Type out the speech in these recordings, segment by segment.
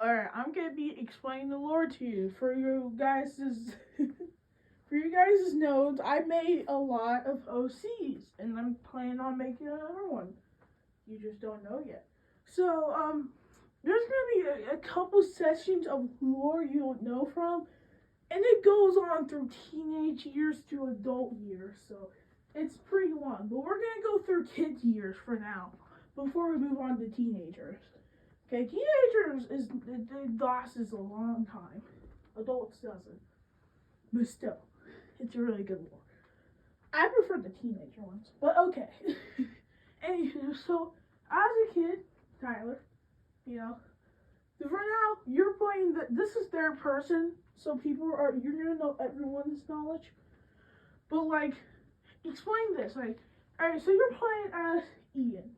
Alright, I'm gonna be explaining the lore to you. For you guys' for you guys' notes, I made a lot of OCs, and I'm planning on making another one. You just don't know yet. So, there's gonna be a couple sessions of lore you don't know from, and it goes on through teenage years to adult years, so it's pretty long. But we're gonna go through kids' years for now, before we move on to teenagers. Okay, teenagers it lasts a long time. Adults doesn't. But still, it's a really good lore. I prefer the teenager ones, but okay. Anywho, so as a kid, Tyler, you know, for now you're playing this is third person, so you're gonna know everyone's knowledge. But like, explain this. Like, alright, so you're playing as Ian.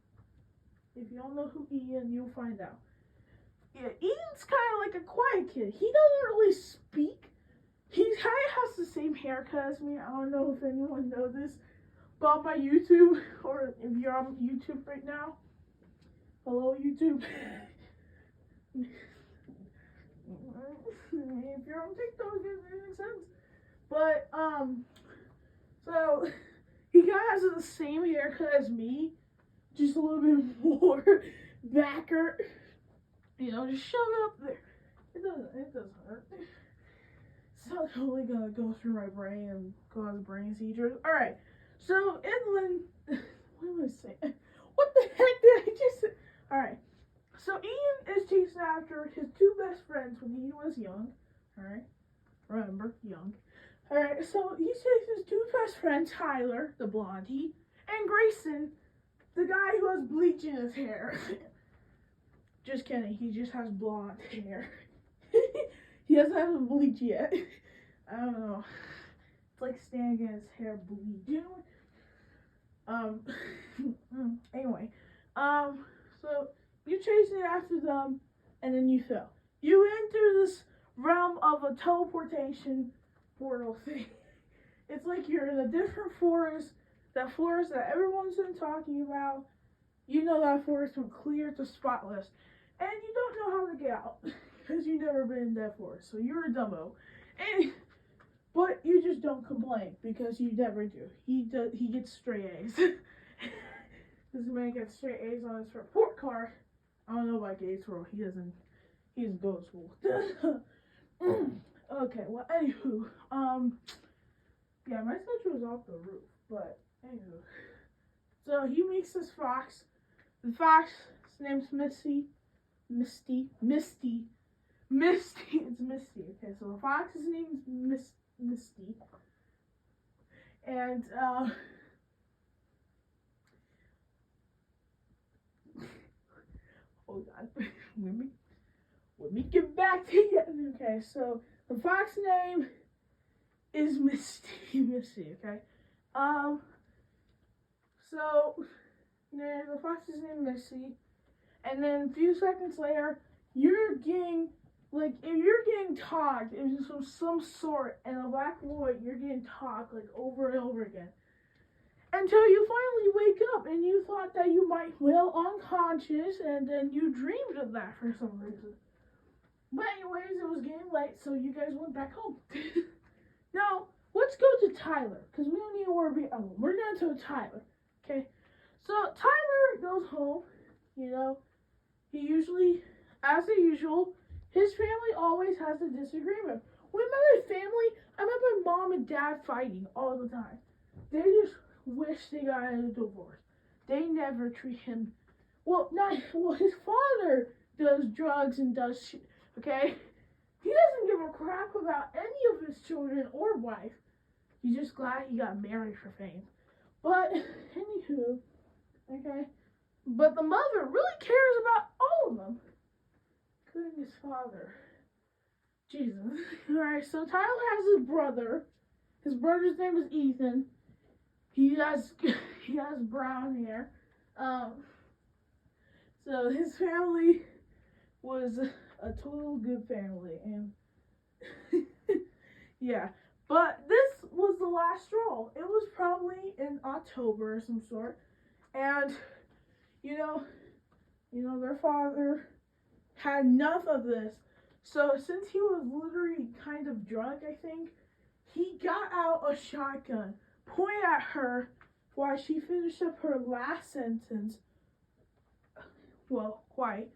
If you don't know who Ian, you'll find out. Yeah, Ian's kind of like a quiet kid. He doesn't really speak. He kind of has the same haircut as me. I don't know if anyone knows this, but on my YouTube, or if you're on YouTube right now, hello YouTube. If you're on TikTok, it doesn't make sense. But so he kind of has the same haircut as me, just a little bit more backer. You know, just shove it up there. It doesn't hurt. It's not totally gonna go through my brain and cause brain seizures. Alright, so inland, what am I saying? What the heck did I just say? Alright, so Ian is chasing after his two best friends when he was young. Alright, remember, young. Alright, so he chases his two best friends, Tyler, the blondie, and Grayson, the guy who has bleach in his hair. Just kidding, he just has blonde hair. He doesn't have bleach yet. I don't know. It's like Stan getting his hair bleached. You know what? Anyway. So you're chasing after them, and then you fell. You enter this realm of a teleportation portal thing. It's like you're in a different forest. That forest that everyone's been talking about. You know that forest from clear to spotless. And you don't know how to get out. Because you've never been in that forest. So you're a dumbo. But you just don't complain. Because you never do. He gets straight A's. This man gets straight A's on his report card. I don't know about Gates Row. He doesn't go to school. Okay, well, anywho. Yeah, my schedule is off the roof. But, anywho. So he meets this fox. The fox, his name's Misty. It's Misty. Okay, so the fox's name's Misty. And, hold on. Let me get back to you. Okay, so the fox's name is Misty, okay? So, the fox's name is Misty. And then a few seconds later, you're getting, like, if you're getting talked, it was from some sort, and a black void, you're getting talked, like, over and over again. Until you finally wake up, and you thought that you might well unconscious, and then you dreamed of that for some reason. But anyways, it was getting late, so you guys went back home. Now, let's go to Tyler, because we don't need to worry about him. We're going to go to Tyler, okay? So, Tyler goes home, you know. He usually, as usual, his family always has a disagreement. With my family, I met my mom and dad fighting all the time. They just wish they got a divorce. They never treat him, his father does drugs and does shit, okay? He doesn't give a crap about any of his children or wife. He's just glad he got married for fame. But, anywho, okay? But the mother really cares about all of them, including his father. Jesus. Alright, so Tyler has his brother. His brother's name is Ethan. He has brown hair. So his family was a total good family, and yeah. But this was the last straw. It was probably in October or some sort, and you know, their father had enough of this. So since he was literally kind of drunk, I think, he got out a shotgun, pointed at her while she finished up her last sentence. Well, quite.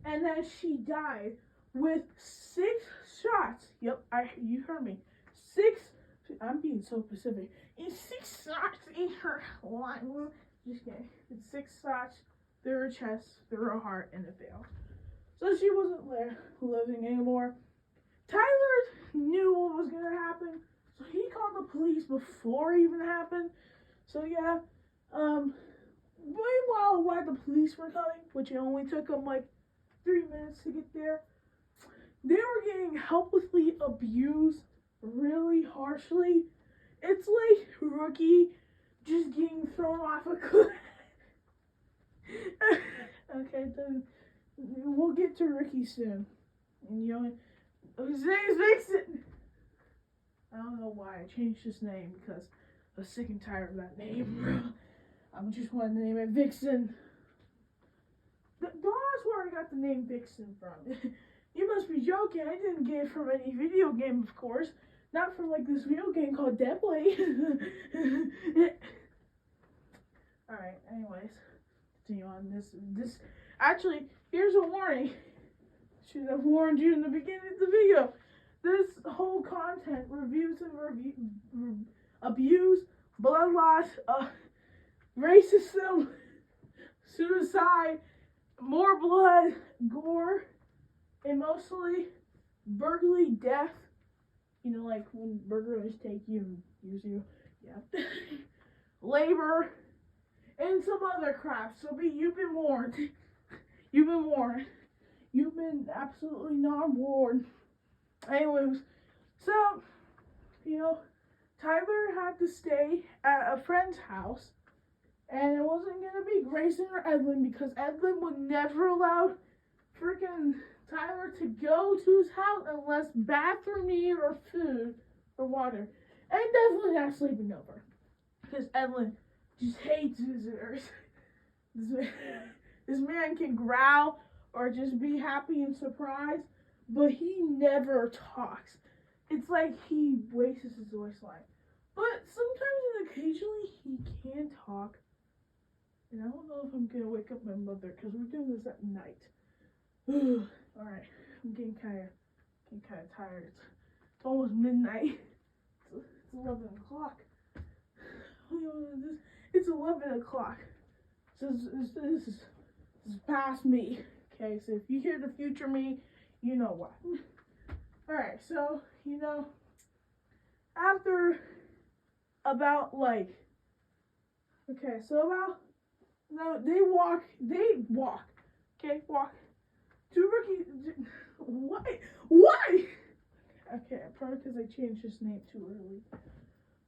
And then she died with 6 shots. Yep, you heard me. 6. I'm being so specific. And 6 shots in her lung. Just kidding. It's 6 shots through her chest, through her heart, and it failed. So she wasn't there living anymore. Tyler knew what was gonna happen, so he called the police before it even happened. So yeah, meanwhile, while the police were coming, which it only took them like 3 minutes to get there, they were getting helplessly abused really harshly. It's like Rookie just getting thrown off a cliff. Okay, then we'll get to Rookie soon. And you know, his name's Vixen. I don't know why I changed his name, because I was sick and tired of that name. I just wanted to name it Vixen. Don't ask where I got the name Vixen from. You must be joking. I didn't get it from any video game, of course. Not from like this video game called Deadplay. Alright, anyways. Continue on this. Actually, here's a warning. Should have warned you in the beginning of the video. This whole content, reviews and abuse, blood loss, racism, suicide, more blood, gore, and mostly burglary, death. You know, like when burglars take you and use you. Yeah. Labor, and some other crap. So you've been warned. You've been warned. You've been absolutely not warned. Anyways, so, you know, Tyler had to stay at a friend's house, and it wasn't going to be Grayson or Edlin, because Edlin would never allow freaking Tyler to go to his house unless bathroom need or food or water. And definitely not sleeping over, because Edlin just hates visitors. This man can growl or just be happy and surprised, but he never talks. It's like he wastes his voice line. But sometimes and occasionally he can talk. And I don't know if I'm going to wake up my mother, because we're doing this at night. Alright, I'm getting kind of tired. It's almost midnight. It's 11 o'clock. It's 11 o'clock. So this is past me. Okay, so if you hear the future me, you know what. Alright, so, you know, after about like, okay, so about, no, they walk, okay, walk. Two Rookie, why? Okay, probably because I changed his name too early.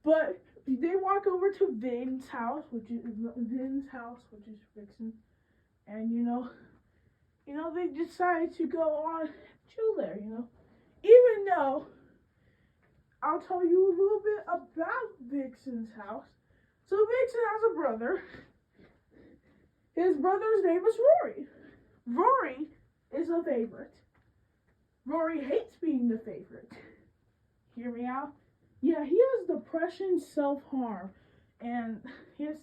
But they walk over to Vin's house, which is Vixen, and you know, they decided to go on chill there, you know. Even though, I'll tell you a little bit about Vixen's house. So Vixen has a brother. His brother's name is Rory. Rory is a favorite. Rory hates being the favorite. Hear me out? Yeah, he has depression, self-harm. And he has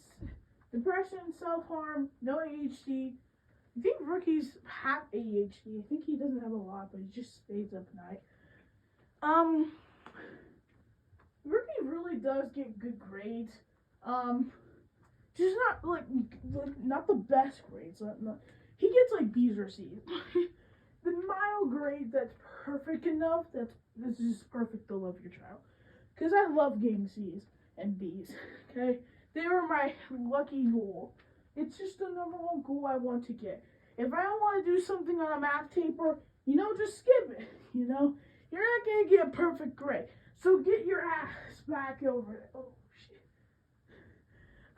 depression, self-harm, no ADHD. I think Rookie's half ADHD. I think he doesn't have a lot, but he just stays up at night. Rookie really does get good grades. Just not not the best grades. He gets like B's or C's. The mild grade that's perfect enough. This is perfect to love your child. Because I love getting C's and B's. Okay, they were my lucky goal. It's just the #1 goal I want to get. If I don't want to do something on a math paper, you know, just skip it. You know, you're not gonna get a perfect grade. So get your ass back over it. Oh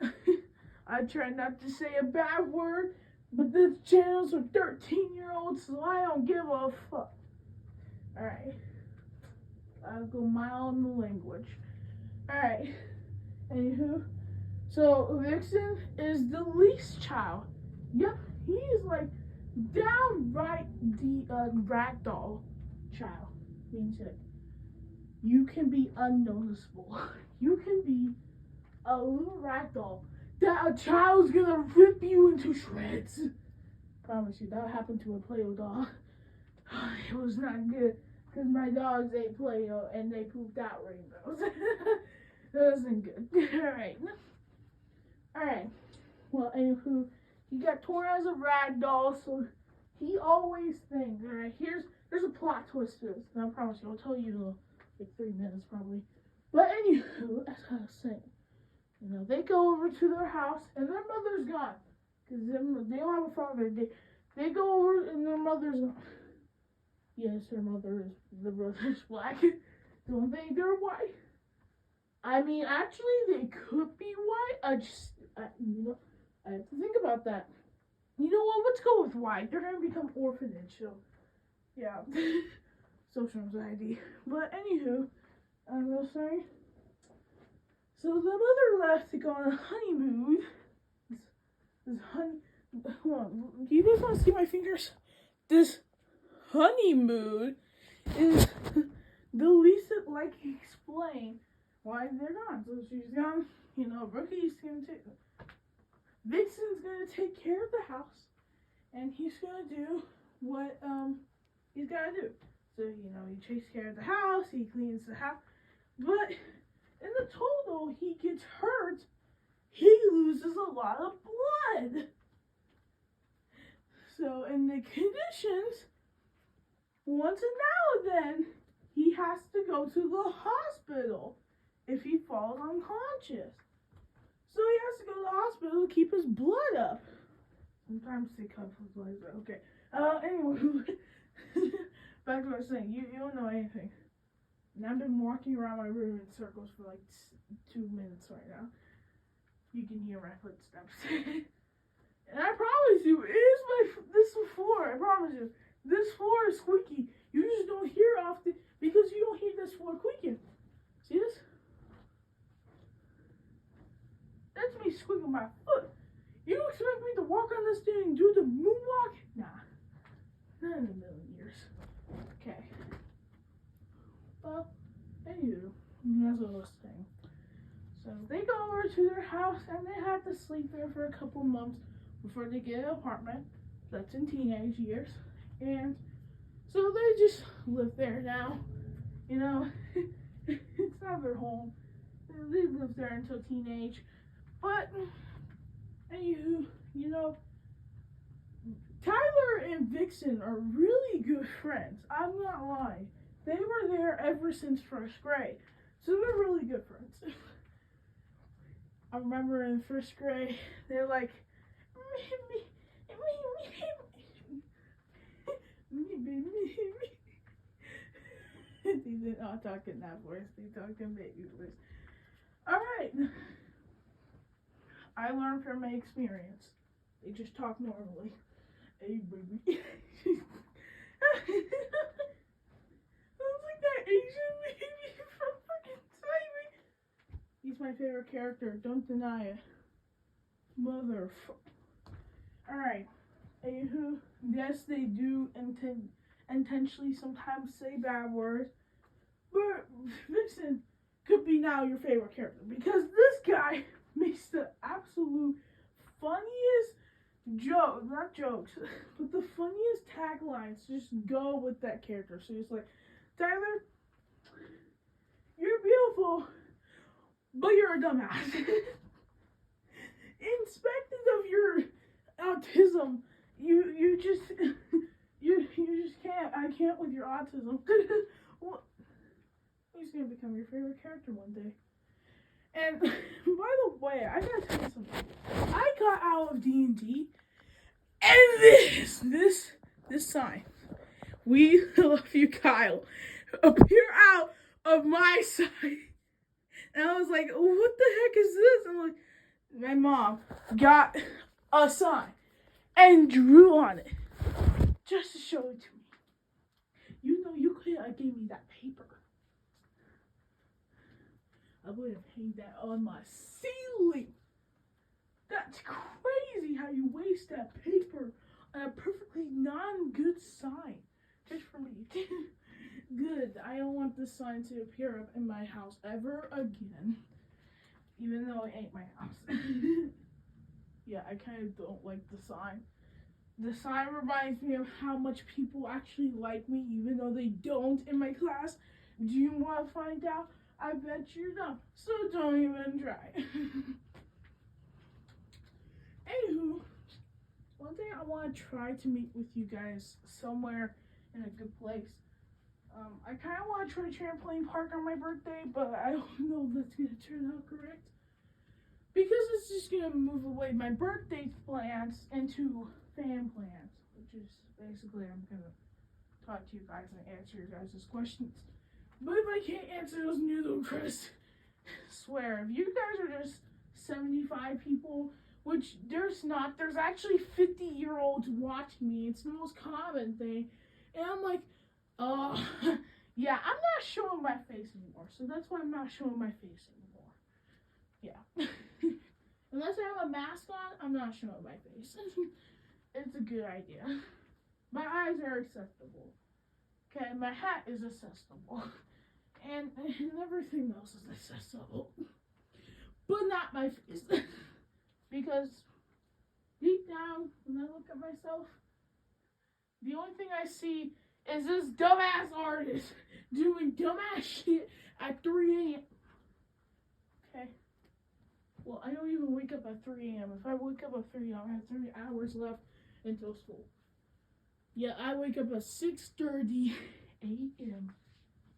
shit. I try not to say a bad word, but this channel's for 13-year-olds, so I don't give a fuck. Alright. I'll go mild in the language. Alright. Anywho. So, Vixen is the least child. Yep, he is like downright the ragdoll child means that you can be unnoticeable. You can be a little ragdoll that a child's gonna rip you into shreds. Promise you, that happened to a Play-Doh doll. It was not good because my dogs ate Play-Doh and they pooped out rainbows. That wasn't good. Alright. Well, anywho, he got torn as a rag doll, so he always thinks, alright, there's a plot twist to this, and I promise you, I'll tell you in like 3 minutes probably. But anywho, as I was saying, you know, they go over to their house, and their mother's gone. Because they don't have a father. They go over, and their mother's gone. Yes, their brother's black. Don't think they're white. I mean, actually, they could be white. I have to think about that. You know what? Let's go with white. They're going to become orphanage, so, yeah. Social anxiety. But, anywho, I will say, so the mother left to go on a honeymoon. Hold on. Do you guys want to see my fingers? This honeymoon is 𝓼𝓸𝓶𝓮 explain why they're gone. So she's gone, you know, Vixen's gonna take care of the house, and he's gonna do what he's gotta do. So, you know, he takes care of the house, he cleans the house, but in the total he gets hurt, he loses a lot of blood. So in the conditions, once and now and then, he has to go to the hospital if he falls unconscious. So he has to go to the hospital to keep his blood up. Sometimes they cut his blood, but okay. Anyway, back to what I was saying. You don't know anything. And I've been walking around my room in circles for like 2 minutes right now. You can hear my footsteps. And I promise you, this floor, I promise you, this floor is squeaky. You just don't hear often because you don't hear this floor squeaking. See this? That's me squeaking my foot. You expect me to walk on this thing and do the moonwalk? Nah. Not in a million years. Okay. Well, anywho, that's what I was saying. So they go over to their house and they have to sleep there for a couple months before they get an apartment. That's in teenage years. And so they just live there now. You know, it's not their home. They live there until teenage. But, anywho, you know, Tyler and Vixen are really good friends. I'm not lying. They were there ever since first grade. So they're really good friends. I remember in first grade, they're like, They're not talking that voice, they talking baby voice. Alright. I learned from my experience. They just talk normally. Hey baby. Sounds like that Asian baby from fucking Simon. He's my favorite character, don't deny it. Motherfucker. Alright. Anywho, yes, they do intentionally sometimes say bad words, but Vixen could be now your favorite character because this guy makes the absolute funniest not jokes, but the funniest taglines just go with that character. So it's like, Tyler, you're beautiful, but you're a dumbass. Inspected of your autism, you just can't. I can't with your autism. Well, he's gonna become your favorite character one day. And by the way, I gotta tell you something. I got out of D&D, and this sign, "We love you, Kyle," appear out of my side. And I was like, what the heck is this? I'm like, my mom got a sign and drew on it just to show it to me. You know, you could have gave me that paper. I would have hanged that on my ceiling. That's crazy how you waste that paper on a perfectly non-good sign. I don't want this sign to appear up in my house ever again. Even though it ain't my house. Yeah, I kind of don't like the sign. The sign reminds me of how much people actually like me, even though they don't in my class. Do you want to find out? I bet you don't. So don't even try. Anywho, one day I want to try to meet with you guys somewhere in a good place. I kind of want to try trampoline park on my birthday, but I don't know if that's going to turn out correct. Because it's just going to move away my birthday plans into fan plans, which is basically I'm going to talk to you guys and answer your guys' questions. But if I can't answer those ludicrous, swear, if you guys are just 75 people, which there's not, there's actually 50-year-olds watching me. It's the most common thing. And I'm like, yeah, I'm not showing my face anymore. So that's why I'm not showing my face anymore. Yeah. Unless I have a mask on, I'm not showing my face. It's a good idea. My eyes are accessible. Okay, my hat is accessible. And everything else is accessible. But not my face. Because deep down, when I look at myself, the only thing I see is this dumbass artist doing dumbass shit at 3 a.m. Okay. Well, I don't even wake up at 3 a.m. If I wake up at 3 a.m., I have 3 hours left until school. Yeah, I wake up at 6:30 a.m.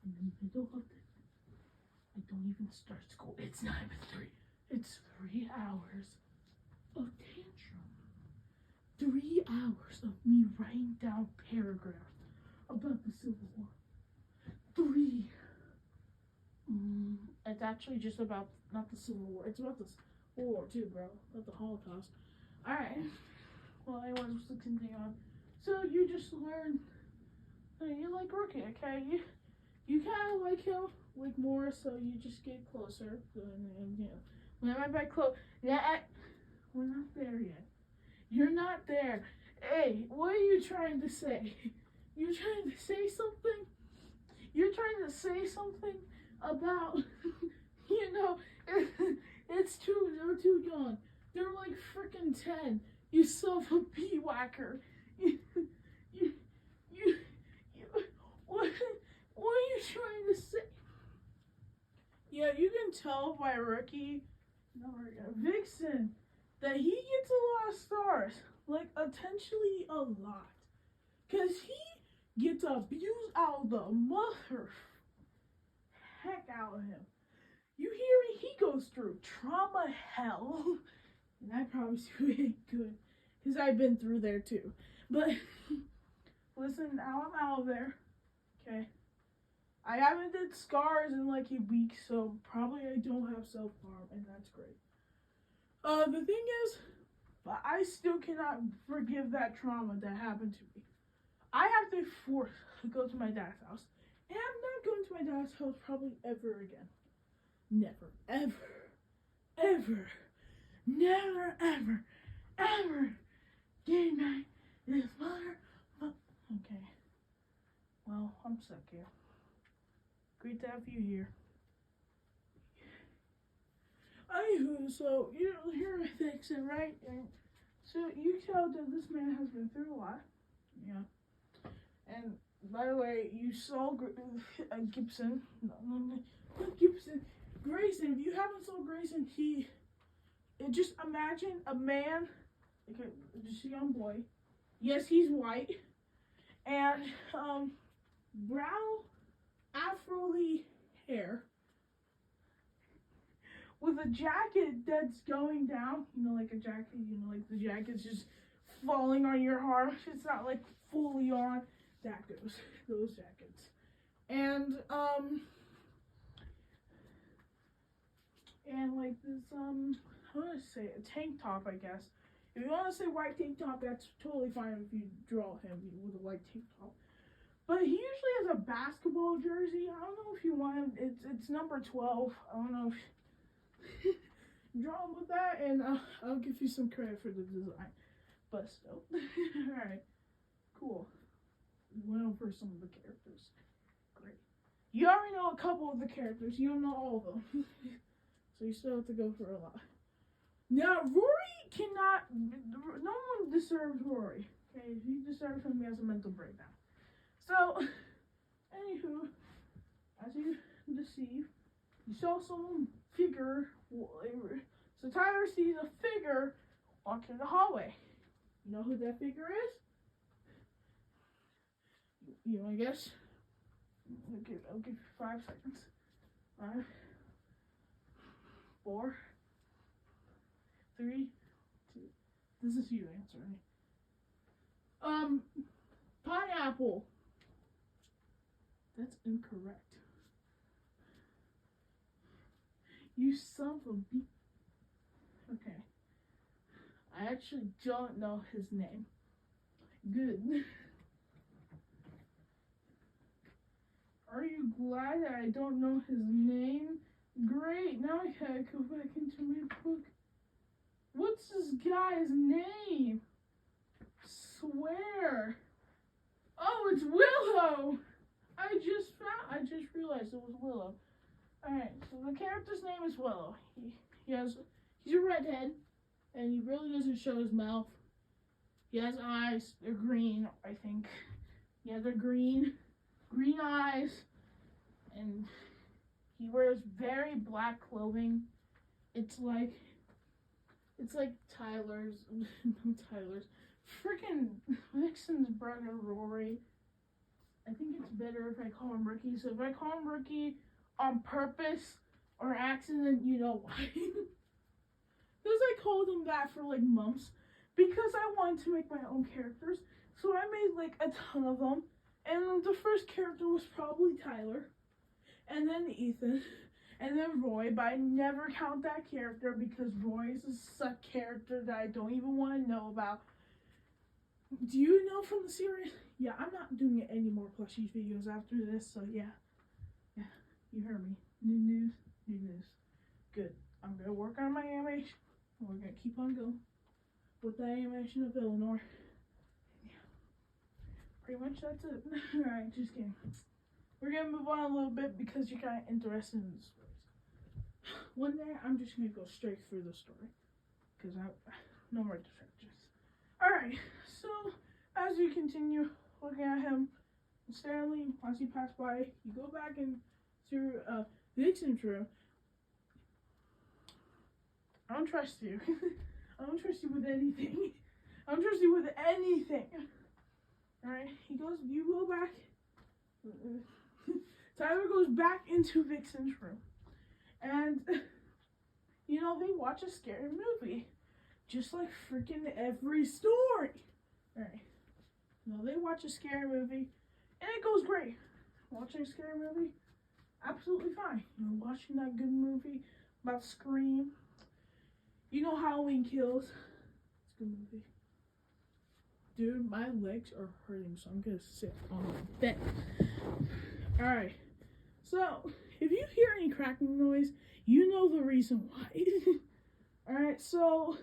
in the middle of the day. I don't even start school. It's not even 3. It's 3 hours of tantrum. 3 hours of me writing down paragraphs about the Civil War. 3. It's actually just about, not the Civil War, it's about the World War II, bro. Not the Holocaust. Alright. Well, anyways, let's continue on. So, you just learn, you like Rookie, okay? You kind of like him, like more, so you just get closer. And you know, when I'm back close, yeah, we're not there yet. You're not there. Hey, what are you trying to say? You're trying to say something? You're trying to say something about, you know, it's they're too young. They're like freaking 10. You son of a bee whacker. What are you trying to say? Yeah, you can tell by Rookie, Vixen, that he gets a lot of stars. Like, potentially a lot. Because he gets abused out of the mother heck out of him. You hear me? He goes through trauma hell. And I promise you it ain't good. Because I've been through there too. But, listen, now I'm out of there. Okay? I haven't did scars in like a week, so probably I don't have self-harm, and that's great. The thing is, I still cannot forgive that trauma that happened to me. I have to go to my dad's house, and I'm not going to my dad's house probably ever again. Never, ever, ever, never, ever, ever get back this mother. Okay. Well, I'm stuck here. Great to have you here. Anywho, so you're a Vixen, right? And so you tell that this man has been through a lot. Yeah. And by the way, you saw Gibson. No, not Gibson. Grayson. If you haven't saw Grayson, just imagine a man, like just a young boy. Yes, he's white. And brown afro-y hair with a jacket that's going down, like a jacket, like the jacket's just falling on your arm. It's not like fully on. That goes, those jackets. And like this, how do I say it? A tank top, I guess. If you want to say white tank top, that's totally fine if you draw him with a white tank top. But he usually has a basketball jersey. I don't know if you want him. It's number 12. I don't know if draw him with that, and I'll give you some credit for the design. But still, all right, cool. We went over some of the characters. Great. You already know a couple of the characters. You don't know all of them. So you still have to go for a lot. Now, Rory cannot... No one deserves Rory. Okay, if he deserves him, he has a mental breakdown. So, anywho, as you deceive, you saw some figure. So Tyler sees a figure walk in the hallway. You know who that figure is? You want to guess? I'll give you 5 seconds. 5, 4, 3, 2. This is you answering. Pineapple. That's incorrect. You son of a b. Okay. I actually don't know his name. Good. Are you glad that I don't know his name? Great. Now I gotta go back into my book. What's this guy's name? Swear. Oh, it's Willow. I just realized it was Willow. Alright, so the character's name is Willow. He's a redhead, and he really doesn't show his mouth. He has eyes. They're green, I think. Yeah, they're green. Green eyes. And he wears very black clothing. It's like Tyler's. Freaking Vixen's brother, Rory. I think it's better if I call him Ricky. So if I call him Ricky on purpose or accident, you know why. Because I called him that for like months. Because I wanted to make my own characters. So I made like a ton of them. And the first character was probably Tyler. And then Ethan. And then Roy. But I never count that character because Roy is a suck character that I don't even want to know about. Do you know from the series? Yeah, I'm not doing any more plushies videos after this, so yeah. Yeah, you heard me. New news. Good. I'm going to work on my animation. We're going to keep on going with the animation of Eleanor. Yeah. Pretty much that's it. Alright, just kidding. We're going to move on a little bit because you're kind of interested in the stories. One day, I'm just going to go straight through the story. Because no more distractions. Alright, so as you continue looking at him, Stanley, once you pass by, you go back into Vixen's room. I don't trust you. I don't trust you with anything. I don't trust you with anything. Alright, you go back. Tyler goes back into Vixen's room. And, they watch a scary movie. Just like freaking every story. Alright. They watch a scary movie. And it goes great. Watching a scary movie, absolutely fine. Watching that good movie about Scream. Halloween Kills. It's a good movie. Dude, my legs are hurting, so I'm going to sit on the bed. Alright. So, if you hear any cracking noise, you know the reason why. Alright, so...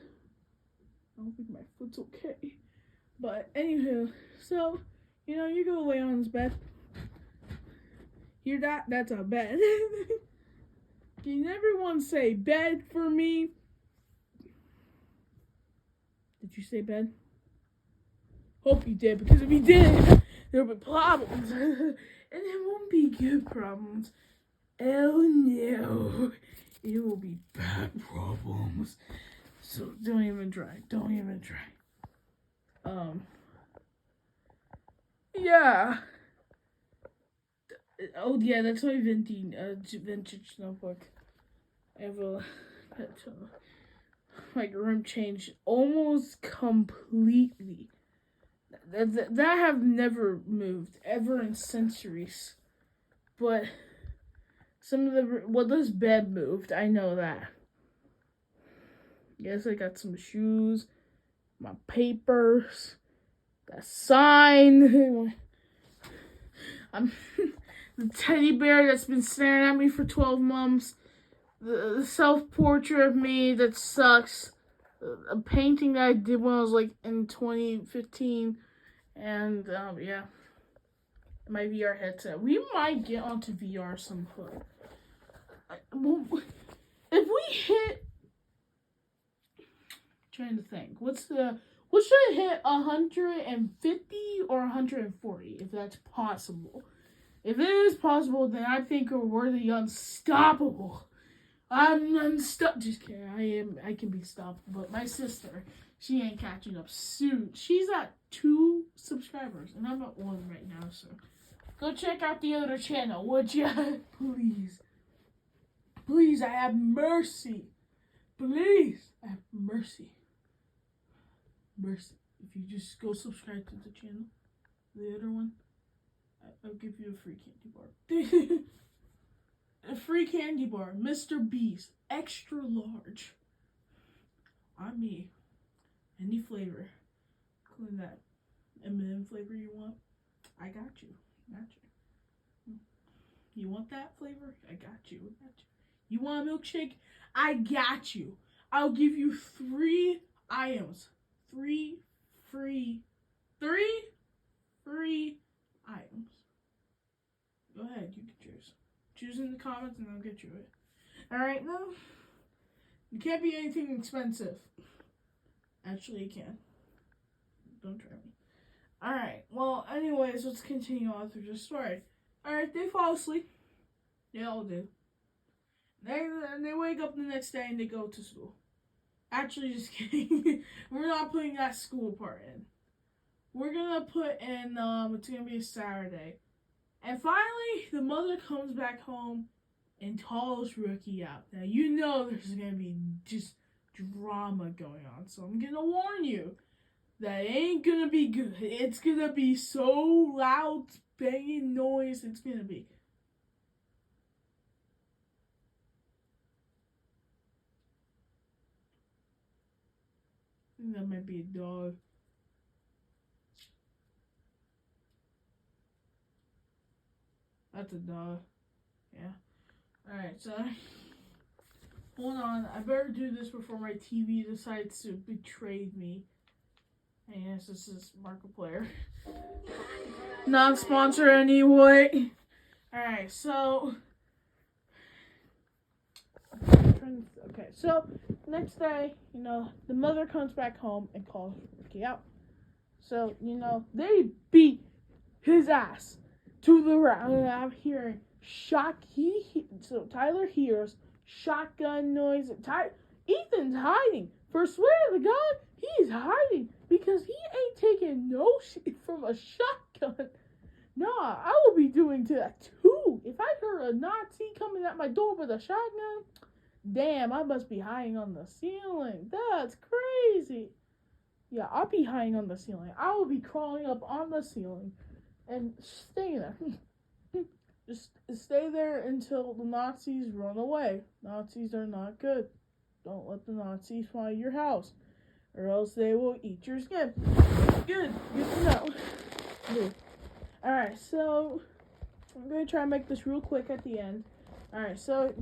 I don't think my foot's okay. But, anywho, so, you go lay on this bed. Hear that? That's a bed. Can everyone say bed for me? Did you say bed? Hope you did, because if you didn't, there'll be problems. And it won't be good problems. Oh no. It will be bad problems. So don't even try. Yeah. Oh yeah, that's my vintage notebook. I have my room changed almost completely. That have never moved ever in centuries. But some of this bed moved. I know that. Yes, I got some shoes, my papers, that sign. The teddy bear that's been staring at me for 12 months. The self-portrait of me that sucks. A painting that I did when I was like in 2015. And, yeah. my VR headset. We might get onto VR some point. If we hit, trying to think, what should hit 150 or 140 if that's possible? If it is possible, then I think we're the unstoppable. I'm unstoppable. Just kidding. I can be stopped, but my sister, she ain't catching up soon. She's at 2 subscribers, and I'm at 1 right now. So go check out the other channel, would ya? Please, please, I have mercy. Please, I have mercy. Mercy. If you just go subscribe to the channel, the other one, I'll give you a free candy bar. A free candy bar, Mr. Beast, extra large. On me. Any flavor. Including that M&M flavor you want. I got you. Got you. You want that flavor? I got you. I got you. You want a milkshake? I got you. I'll give you 3 items. 3 free items. Go ahead, you can choose. Choose in the comments and I'll get you it. Alright, no. It can't be anything expensive. Actually, it can. Don't try me. Alright, well, anyways, let's continue on through the story. Alright, they fall asleep. They all do. They wake up the next day and they go to school. Actually, just kidding. We're not putting that school part in. We're gonna put in, it's gonna be a Saturday. And finally, the mother comes back home and calls Rookie out. Now, you know there's going to be just drama going on. So I'm going to warn you that it ain't going to be good. It's going to be so loud, banging noise. It's going to be. I think that might be a dog. That's a dog. Yeah. Alright, so hold on. I better do this before my TV decides to betray me. And yes, this is Markiplier. Not sponsored anyway. Alright, so okay, so next day, the mother comes back home and calls Ricky out. So, they beat his ass to the ground, and I'm hearing so Tyler hears shotgun noise. Ethan's hiding. For swear to God, he's hiding because he ain't taking no shit from a shotgun. Nah, I will be doing that too. If I heard a Nazi coming at my door with a shotgun, damn, I must be hiding on the ceiling. That's crazy. Yeah, I'll be hiding on the ceiling. I will be crawling up on the ceiling and staying there. Just stay there until the Nazis run away. Nazis are not good. Don't let the Nazis find your house, or else they will eat your skin. Good to know. Good. Alright, so I'm going to try and make this real quick at the end. Alright, so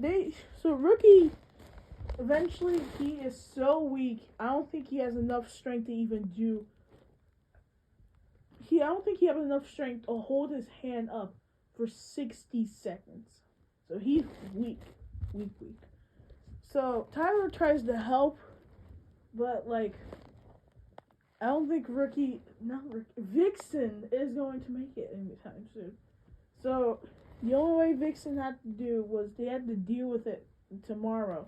Rookie, eventually, he is so weak, I don't think he has enough strength to even do. I don't think he has enough strength to hold his hand up for 60 seconds. So he's weak. So Tyler tries to help, but I don't think Vixen is going to make it anytime soon. So the only way Vixen had to do was they had to deal with it tomorrow.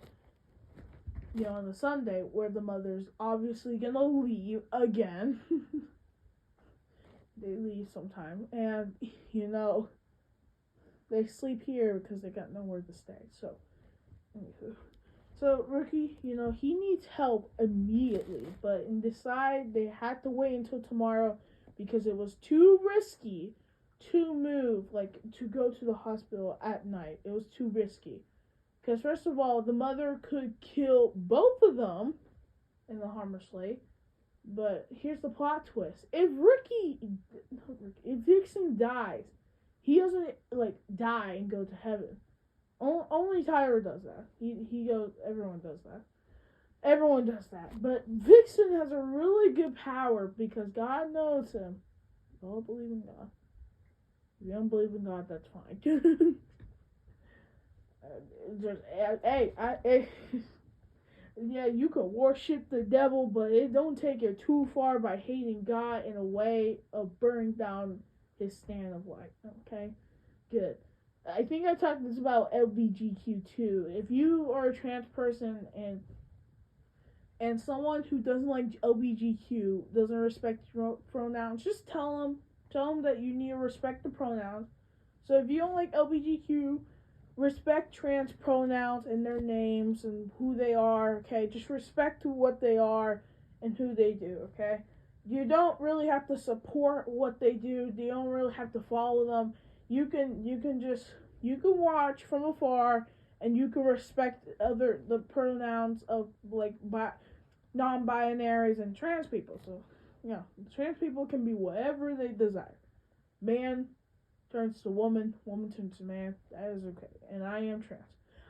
On the Sunday, where the mother's obviously gonna leave again. They leave sometime, and they sleep here because they got nowhere to stay. So, Rookie, he needs help immediately, but decide they had to wait until tomorrow because it was too risky to move, to go to the hospital at night. It was too risky. Because first of all, the mother could kill both of them in the harmless way. But here's the plot twist. If Vixen dies, he doesn't, die and go to heaven. Only Tyler does that. He goes, everyone does that. But Vixen has a really good power because God knows him. We all believe in God. you don't believe in God, that's fine. Yeah, you could worship the devil, but it don't take it too far by hating God in a way of burning down his stand of life. Okay, good. I think I talked this about LBGQ too. If you are a trans person and someone who doesn't like LBGQ doesn't respect your pronouns, just tell them that you need to respect the pronouns. So if you don't like LBGQ, respect trans pronouns and their names and who they are, okay? Just respect what they are and who they do, okay? You don't really have to support what they do. You don't really have to follow them. You can watch from afar and you can respect the pronouns of like non-binaries and trans people. So, yeah, trans people can be whatever they desire. Man turns to woman, woman turns to man. That is okay. And I am trans.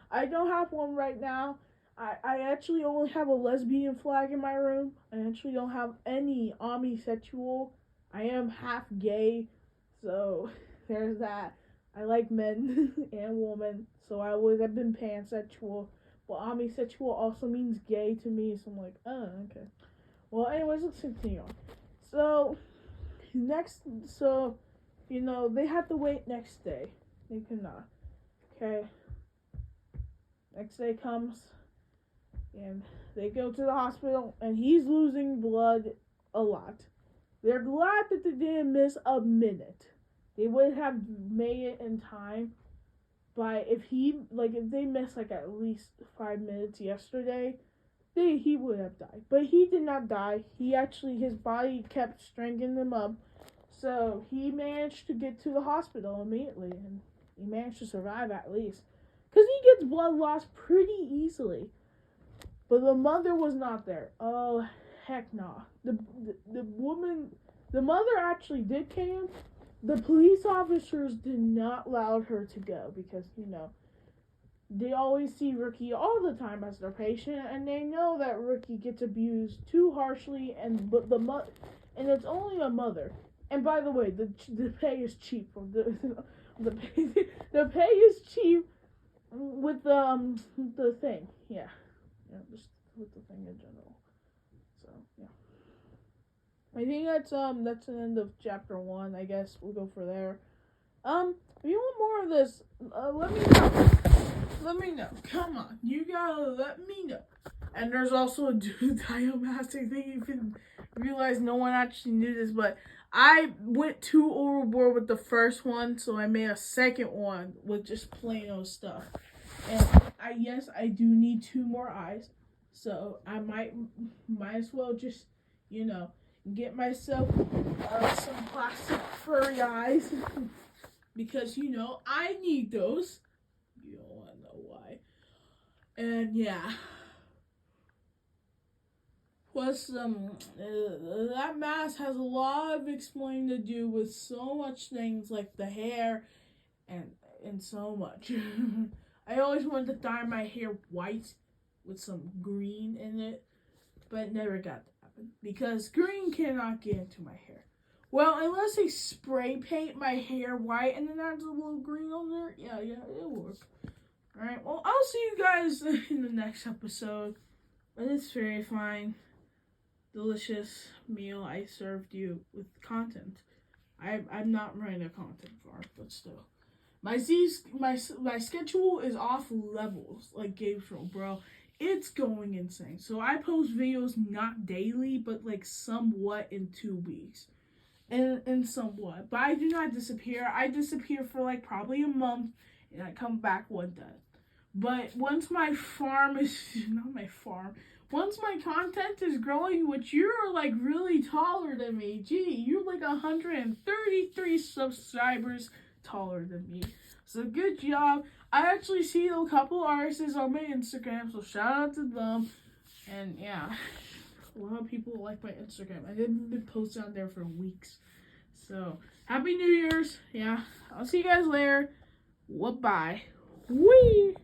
I don't have one right now. I actually only have a lesbian flag in my room. I actually don't have any omnisexual. I am half gay, so there's that. I like men and women, so I always have been pansexual. But omnisexual also means gay to me, so I'm like, oh, okay. Well, anyways, let's continue on. So, they have to wait next day. They cannot. Okay. Next day comes, and they go to the hospital, and he's losing blood a lot. They're glad that they didn't miss a minute. They would have made it in time, but if they missed at least 5 minutes yesterday, he would have died. But he did not die. His body kept strangling him up. So he managed to get to the hospital immediately, and he managed to survive at least. Because he gets blood loss pretty easily. But the mother was not there. Oh, heck no. The mother actually did come. The police officers did not allow her to go because, they always see Rookie all the time as their patient, and they know that Rookie gets abused too harshly, and it's only a mother. And by the way, the pay is cheap. The pay is cheap with the thing. Yeah, just with the thing in general. So yeah, I think that's the end of chapter 1. I guess we'll go for there. If you want more of this, let me know. Let me know. Come on, you gotta let me know. And there's also a 𝓼𝓸𝓶𝓮 thing. You can realize no one actually knew this, but I went too overboard with the first one, so I made a second one with just plain old stuff. And I do need 2 more eyes, so I might as well just get myself some plastic furry eyes because I need those. You don't want to know why. And yeah. Plus, that mask has a lot of explaining to do with so much things like the hair and so much. I always wanted to dye my hair white with some green in it, but never got to happen because green cannot get into my hair. Well, unless they spray paint my hair white and then adds a little green on there, yeah, it'll work. Alright, well, I'll see you guys in the next episode. But it's very fine. Delicious meal I served you with content. I'm not running a content farm, but still. My schedule is off levels, like 𝓼𝓸𝓶𝓮, bro. It's going insane. So I post videos not daily, but somewhat in 2 weeks. And somewhat. But I do not disappear. I disappear for probably a month, and I come back one day. But once my farm is, not my farm, once my content is growing, which you're really taller than me. Gee, you're 133 subscribers taller than me. So good job. I actually see a couple artists on my Instagram, so shout out to them. And yeah, a lot of people like my Instagram. I haven't been posting on there for weeks. So Happy New Year's. Yeah, I'll see you guys later. Bye. Wee.